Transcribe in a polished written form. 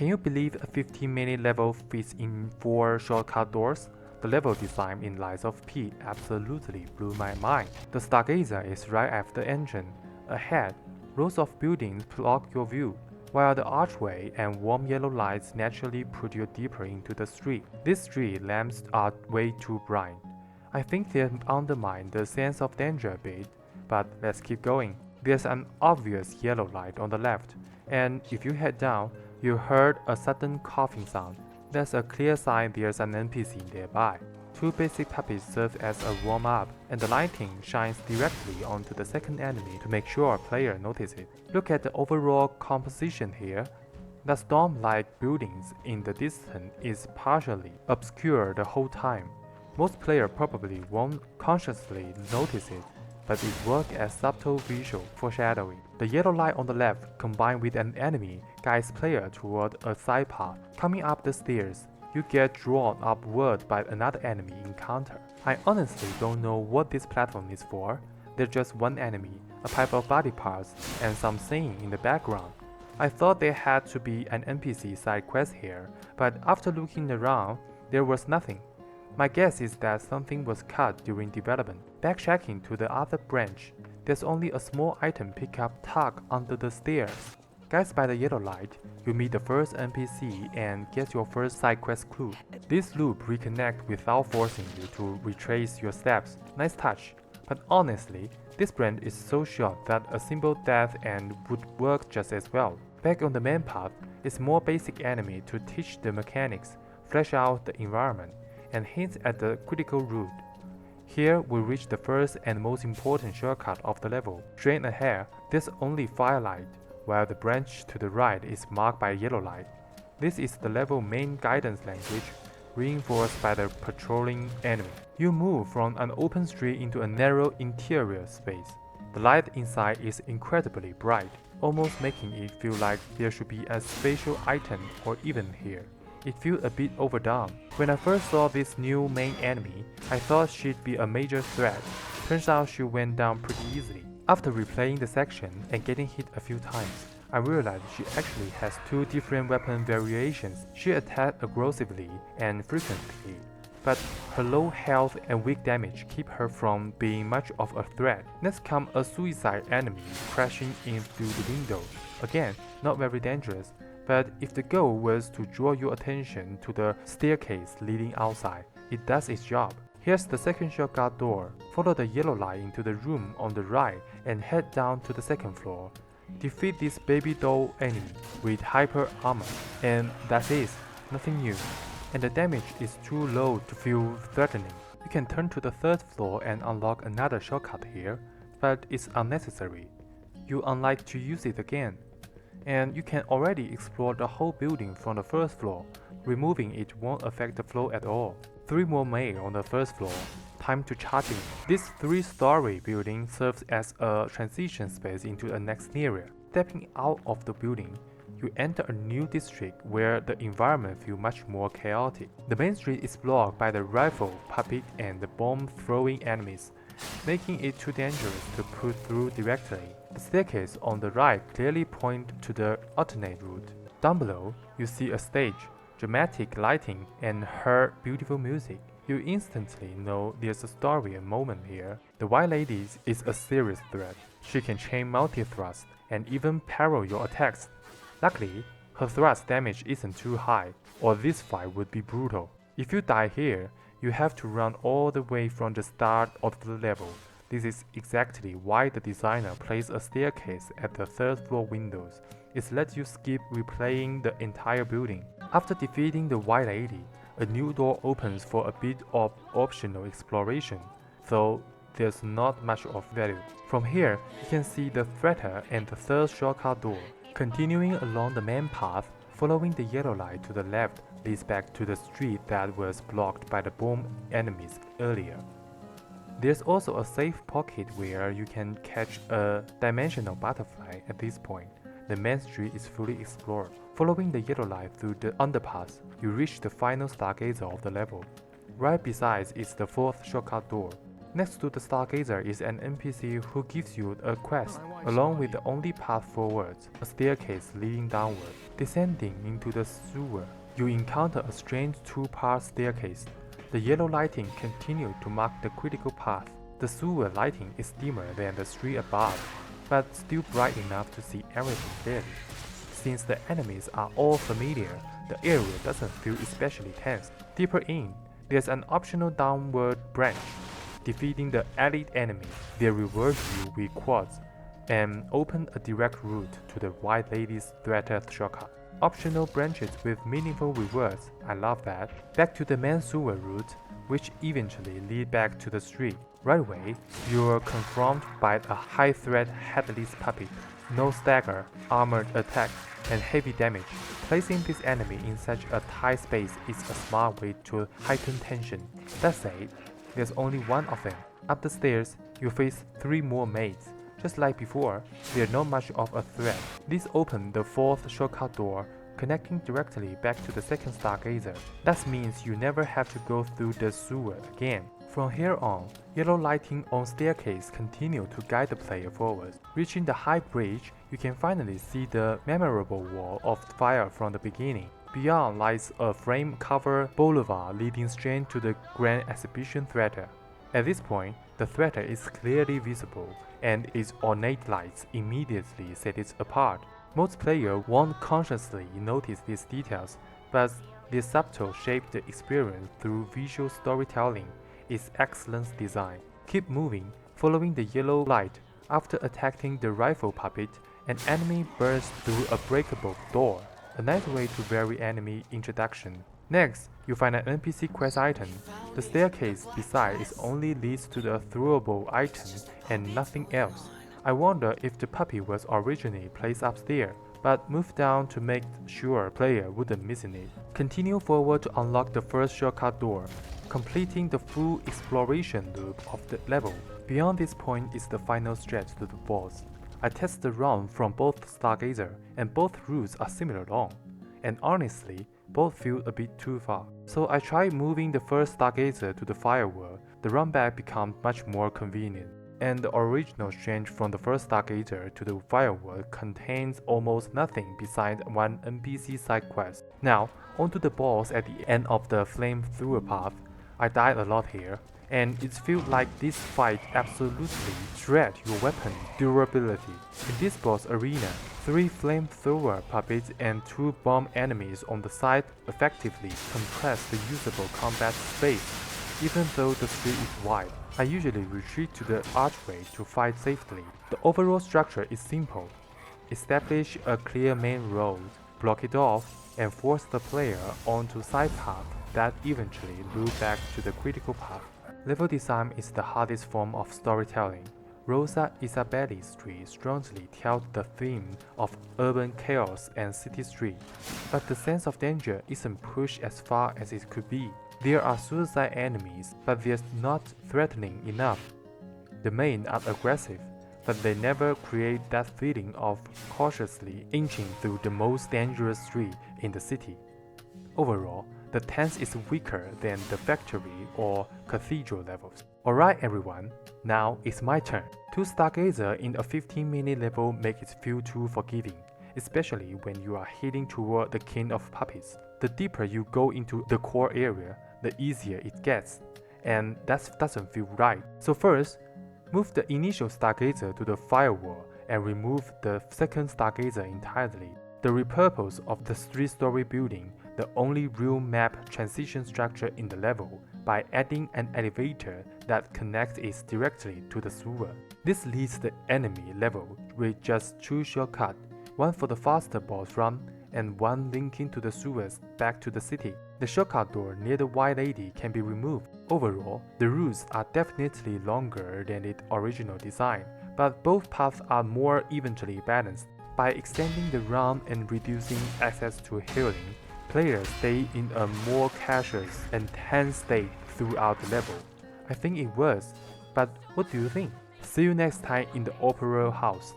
Can you believe a 15-minute level fits in 4 shortcut doors? The level design in Lies of P absolutely blew my mind. The Stargazer is right after the engine. Ahead, rows of buildings block your view, while the archway and warm yellow lights naturally put you deeper into the street. These street lamps are way too bright. I think they undermine the sense of danger a bit, but let's keep going. There's an obvious yellow light on the left, and if you head down, you heard a sudden coughing sound. That's a clear sign there's an NPC nearby. 2 basic puppies serve as a warm-up, and the lighting shines directly onto the second enemy to make sure a player notices it. Look at the overall composition here. The storm-like buildings in the distance is partially obscured the whole time. Most players probably won't consciously notice it, but it works as subtle visual foreshadowing. The yellow light on the left, combined with an enemy, guides player toward a side path. Coming up the stairs, you get drawn upward by another enemy encounter. I honestly don't know what this platform is for. There's just one enemy, a pile of body parts, and some singing in the background. I thought there had to be an NPC side quest here, but after looking around, there was nothing. My guess is that something was cut during development. Backtracking to the other branch, there's only a small item pickup tucked under the stairs. Guided by the yellow light, you meet the first NPC and get your first side quest clue. This loop reconnects without forcing you to retrace your steps. Nice touch. But honestly, this branch is so short that a simple death end would work just as well. Back on the main path is more basic enemy to teach the mechanics, flesh out the environment, and hint at the critical route. Here we reach the first and most important shortcut of the level. Straight ahead, there's only firelight, while the branch to the right is marked by yellow light. This is the level main guidance language, reinforced by the patrolling enemy. You move from an open street into a narrow interior space. The light inside is incredibly bright, almost making it feel like there should be a spatial item or even here. It feels a bit overdone. When I first saw this new main enemy, I thought she'd be a major threat. Turns out she went down pretty easily. After replaying the section and getting hit a few times, I realized she actually has 2 different weapon variations. She attacks aggressively and frequently, but her low health and weak damage keep her from being much of a threat. Next comes a suicide enemy crashing in through the window. Again, not very dangerous, but if the goal was to draw your attention to the staircase leading outside, it does its job. Here's the second shortcut door. Follow the yellow light into the room on the right and head down to the second floor. Defeat this baby doll enemy with hyper armor, and that's it, nothing new. And the damage is too low to feel threatening. You can turn to the third floor and unlock another shortcut here, but it's unnecessary. You unlike to use it again. And you can already explore the whole building from the first floor. Removing it won't affect the flow at all. 3 more made on the first floor. Time to charge in. This 3-story building serves as a transition space into the next area. Stepping out of the building, you enter a new district where the environment feels much more chaotic. The main street is blocked by the rifle, puppet, and the bomb-throwing enemies, making it too dangerous to push through directly. The staircase on the right clearly points to the alternate route. Down below, you see a stage, dramatic lighting, and hear beautiful music. You instantly know there's a story and moment here. The White Lady is a serious threat. She can chain multi-thrust and even parry your attacks. Luckily, her thrust damage isn't too high, or this fight would be brutal. If you die here, you have to run all the way from the start of the level. This is exactly why the designer placed a staircase at the 3rd floor windows. It lets you skip replaying the entire building. After defeating the White Lady, a new door opens for a bit of optional exploration, though there's not much of value. From here, you can see the threader and the 3rd shortcut door. Continuing along the main path, following the yellow light to the left leads back to the street that was blocked by the bomb enemies earlier. There's also a safe pocket where you can catch a dimensional butterfly at this point. The main street is fully explored. Following the yellow light through the underpass, you reach the final Stargazer of the level. Right beside is the 4th shortcut door. Next to the Stargazer is an NPC who gives you a quest, along with the only path forwards, a staircase leading downward. Descending into the sewer, you encounter a strange two-part staircase. The yellow lighting continued to mark the critical path. The sewer lighting is dimmer than the street above, but still bright enough to see everything clearly. Since the enemies are all familiar, the area doesn't feel especially tense. Deeper in, there's an optional downward branch. Defeating the elite enemy, they reward you with quads and open a direct route to the White Lady's threater shortcut. Optional branches with meaningful rewards, I love that. Back to the main sewer route, which eventually lead back to the street. Right away, you're confronted by a high-threat headless puppet. No stagger, armored attack, and heavy damage. Placing this enemy in such a tight space is a smart way to heighten tension. That said, there's only one of them. Up the stairs, you face 3 more mates. Just like before, they're not much of a threat. This opens the 4th shortcut door, connecting directly back to the second Stargazer. That means you never have to go through the sewer again. From here on, yellow lighting on staircase continue to guide the player forward. Reaching the high bridge, you can finally see the memorable wall of fire from the beginning. Beyond lies a frame-covered boulevard leading straight to the Grand Exhibition Theater. At this point, the theater is clearly visible, and its ornate lights immediately set it apart. Most players won't consciously notice these details, but they subtle shape the experience through visual storytelling. Its excellent design. Keep moving, following the yellow light. After attacking the rifle puppet, an enemy bursts through a breakable door. A nice way to vary enemy introduction. Next, you find an NPC quest item. The staircase beside it only leads to the throwable item and nothing else. I wonder if the puppy was originally placed upstairs, but moved down to make sure player wouldn't miss it. Continue forward to unlock the first shortcut door, completing the full exploration loop of the level. Beyond this point is the final stretch to the boss. I tested the run from both Stargazer, and both routes are similar long, and honestly, both feel a bit too far. So I tried moving the first Stargazer to the firewall. The run back becomes much more convenient, and the original change from the first Stargazer to the firewall contains almost nothing besides one NPC side quest. Now, onto the boss at the end of the flamethrower path. I died a lot here, and it feels like this fight absolutely shred your weapon durability. In this boss arena, 3 flamethrower puppets and 2 bomb enemies on the side effectively compress the usable combat space. Even though the street is wide, I usually retreat to the archway to fight safely. The overall structure is simple. Establish a clear main road, block it off, and force the player onto side path that eventually loop back to the critical path. Level design is the hardest form of storytelling. Rosa Isabelle Street strongly tells the theme of urban chaos and city street, but the sense of danger isn't pushed as far as it could be. There are suicide enemies, but they're not threatening enough. The main are aggressive, but they never create that feeling of cautiously inching through the most dangerous street in the city. Overall, the tense is weaker than the factory or cathedral levels. Alright everyone, now it's my turn. 2 Stargazer in a 15-minute level make it feel too forgiving, especially when you are heading toward the king of puppets. The deeper you go into the core area, the easier it gets, and that doesn't feel right. So first, move the initial Stargazer to the firewall and remove the second Stargazer entirely. The repurpose of the 3-story building, the only real map transition structure in the level, by adding an elevator that connects it directly to the sewer. This leads the enemy level with just 2 shortcuts, one for the faster boss run and one linking to the sewers back to the city. The shortcut door near the White Lady can be removed. Overall, the routes are definitely longer than its original design, but both paths are more evenly balanced. By extending the run and reducing access to healing, players stay in a more cautious and tense state throughout the level. I think it works, but what do you think? See you next time in the Opera House.